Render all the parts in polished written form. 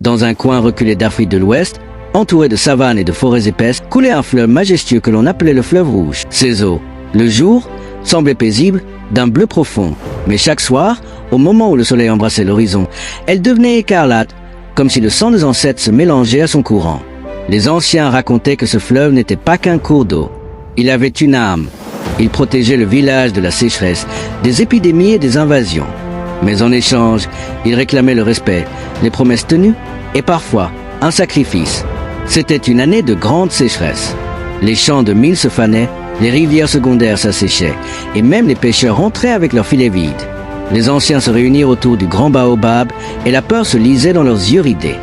Dans un coin reculé d'Afrique de l'Ouest, entouré de savanes et de forêts épaisses, coulait un fleuve majestueux que l'on appelait le fleuve rouge. Ses eaux, le jour, semblaient paisibles, d'un bleu profond. Mais chaque soir, au moment où le soleil embrassait l'horizon, elles devenaient écarlates, comme si le sang des ancêtres se mélangeait à son courant. Les anciens racontaient que ce fleuve n'était pas qu'un cours d'eau. Il avait une âme. Il protégeait le village de la sécheresse, des épidémies et des invasions. Mais en échange, il réclamait le respect, les promesses tenues et parfois un sacrifice. C'était une année de grande sécheresse. Les champs de mil se fanaient, les rivières secondaires s'asséchaient et même les pêcheurs rentraient avec leurs filets vides. Les anciens se réunirent autour du grand baobab et la peur se lisait dans leurs yeux ridés.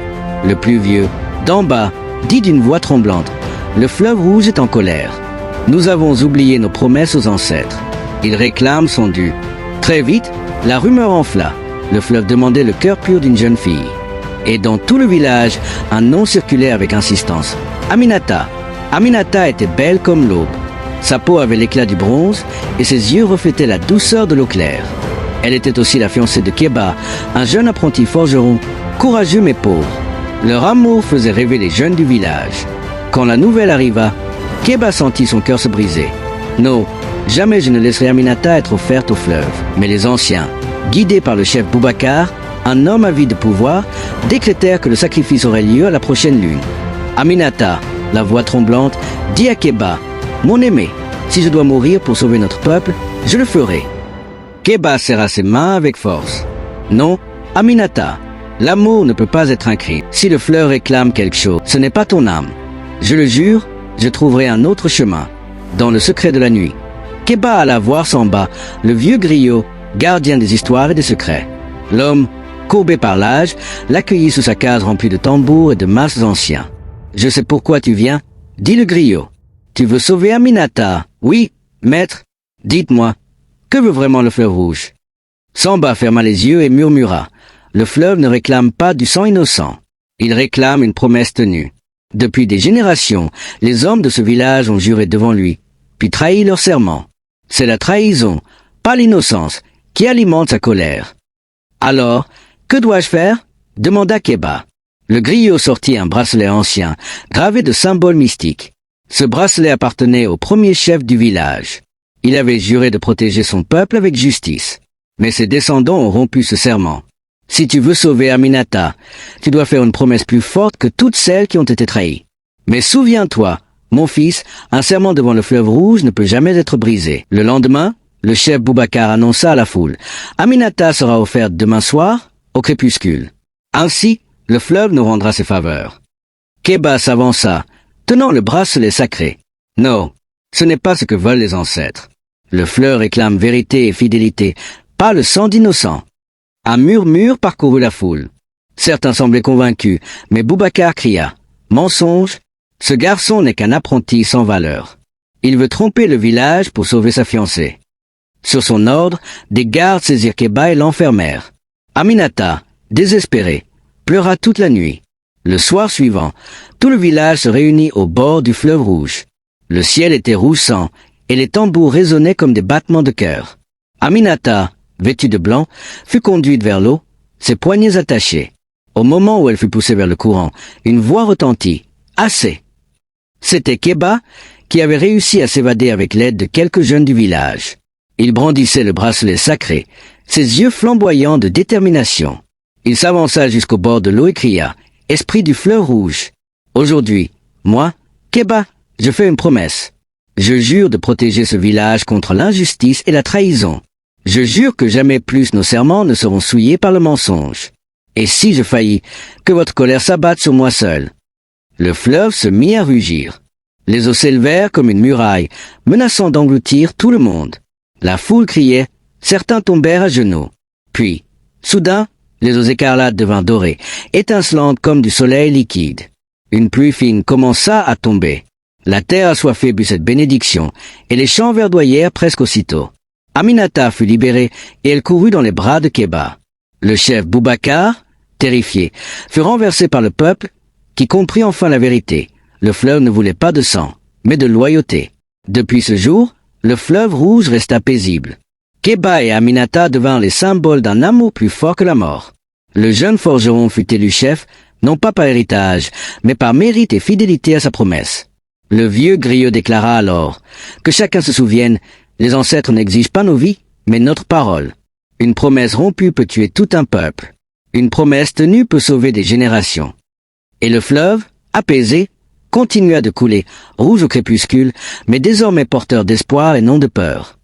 Le plus vieux, d'en bas, dit d'une voix tremblante, « Le fleuve rouge est en colère. Nous avons oublié nos promesses aux ancêtres. Il réclame son dû. » Très vite, la rumeur enfla. Le fleuve demandait le cœur pur d'une jeune fille. Et dans tout le village, un nom circulait avec insistance. Aminata. Aminata était belle comme l'aube. Sa peau avait l'éclat du bronze et ses yeux reflétaient la douceur de l'eau claire. Elle était aussi la fiancée de Keba, un jeune apprenti forgeron, courageux mais pauvre. Leur amour faisait rêver les jeunes du village. Quand la nouvelle arriva, Keba sentit son cœur se briser. Non, jamais je ne laisserai Aminata être offerte au fleuve. Mais les anciens, guidés par le chef Boubacar, un homme avide de pouvoir, décrétèrent que le sacrifice aurait lieu à la prochaine lune. Aminata, la voix tremblante, dit à Keba, « Mon aimé, si je dois mourir pour sauver notre peuple, je le ferai. » Keba serra ses mains avec force. « Non, Aminata, l'amour ne peut pas être un crime. Si le fleuve réclame quelque chose, ce n'est pas ton âme. Je le jure, je trouverai un autre chemin, dans le secret de la nuit. » Keba alla voir Samba, le vieux griot, gardien des histoires et des secrets. L'homme, courbé par l'âge, l'accueillit sous sa case remplie de tambours et de masques anciens. « Je sais pourquoi tu viens, » dit le griot. « Tu veux sauver Aminata. »« Oui, maître. Dites-moi, que veut vraiment le fleuve rouge ?» Samba ferma les yeux et murmura. « Le fleuve ne réclame pas du sang innocent. Il réclame une promesse tenue. Depuis des générations, les hommes de ce village ont juré devant lui, puis trahi leur serment. C'est la trahison, pas l'innocence, qui alimente sa colère. »« Alors, que dois-je faire ?» demanda Keba. Le griot sortit un bracelet ancien, gravé de symboles mystiques. Ce bracelet appartenait au premier chef du village. Il avait juré de protéger son peuple avec justice. Mais ses descendants ont rompu ce serment. Si tu veux sauver Aminata, tu dois faire une promesse plus forte que toutes celles qui ont été trahies. Mais souviens-toi, mon fils, un serment devant le fleuve rouge ne peut jamais être brisé. Le lendemain, le chef Boubacar annonça à la foule, « Aminata sera offerte demain soir, au crépuscule. Ainsi, le fleuve nous rendra ses faveurs. » Keba s'avança, tenant le bracelet sacré. « Non, ce n'est pas ce que veulent les ancêtres. Le fleuve réclame vérité et fidélité, pas le sang d'innocents. » Un murmure parcourut la foule. Certains semblaient convaincus, mais Boubacar cria, « Mensonge! Ce garçon n'est qu'un apprenti sans valeur. Il veut tromper le village pour sauver sa fiancée. » Sur son ordre, des gardes saisirent Keba et l'enfermèrent. Aminata, désespérée, pleura toute la nuit. Le soir suivant, tout le village se réunit au bord du fleuve rouge. Le ciel était rouge sang et les tambours résonnaient comme des battements de cœur. Aminata, vêtue de blanc, fut conduite vers l'eau, ses poignets attachés. Au moment où elle fut poussée vers le courant, une voix retentit. « Assez !» C'était Keba qui avait réussi à s'évader avec l'aide de quelques jeunes du village. Il brandissait le bracelet sacré, ses yeux flamboyants de détermination. Il s'avança jusqu'au bord de l'eau et cria « Esprit du fleuve rouge ! Aujourd'hui, moi, Keba, je fais une promesse. Je jure de protéger ce village contre l'injustice et la trahison. Je jure que jamais plus nos serments ne seront souillés par le mensonge. Et si je faillis, que votre colère s'abatte sur moi seul. » Le fleuve se mit à rugir. Les eaux s'élevèrent comme une muraille, menaçant d'engloutir tout le monde. La foule criait, certains tombèrent à genoux. Puis, soudain, les eaux écarlates devinrent dorées, étincelantes comme du soleil liquide. Une pluie fine commença à tomber. La terre assoiffée but cette bénédiction, et les champs verdoyèrent presque aussitôt. Aminata fut libérée, et elle courut dans les bras de Keba. Le chef Boubacar, terrifié, fut renversé par le peuple, qui comprit enfin la vérité. Le fleuve ne voulait pas de sang, mais de loyauté. Depuis ce jour, le fleuve rouge resta paisible. Keba et Aminata devinrent les symboles d'un amour plus fort que la mort. Le jeune forgeron fut élu chef, non pas par héritage, mais par mérite et fidélité à sa promesse. Le vieux griot déclara alors, que chacun se souvienne, les ancêtres n'exigent pas nos vies, mais notre parole. Une promesse rompue peut tuer tout un peuple. Une promesse tenue peut sauver des générations. Et le fleuve, apaisé, continua de couler, rouge au crépuscule, mais désormais porteur d'espoir et non de peur.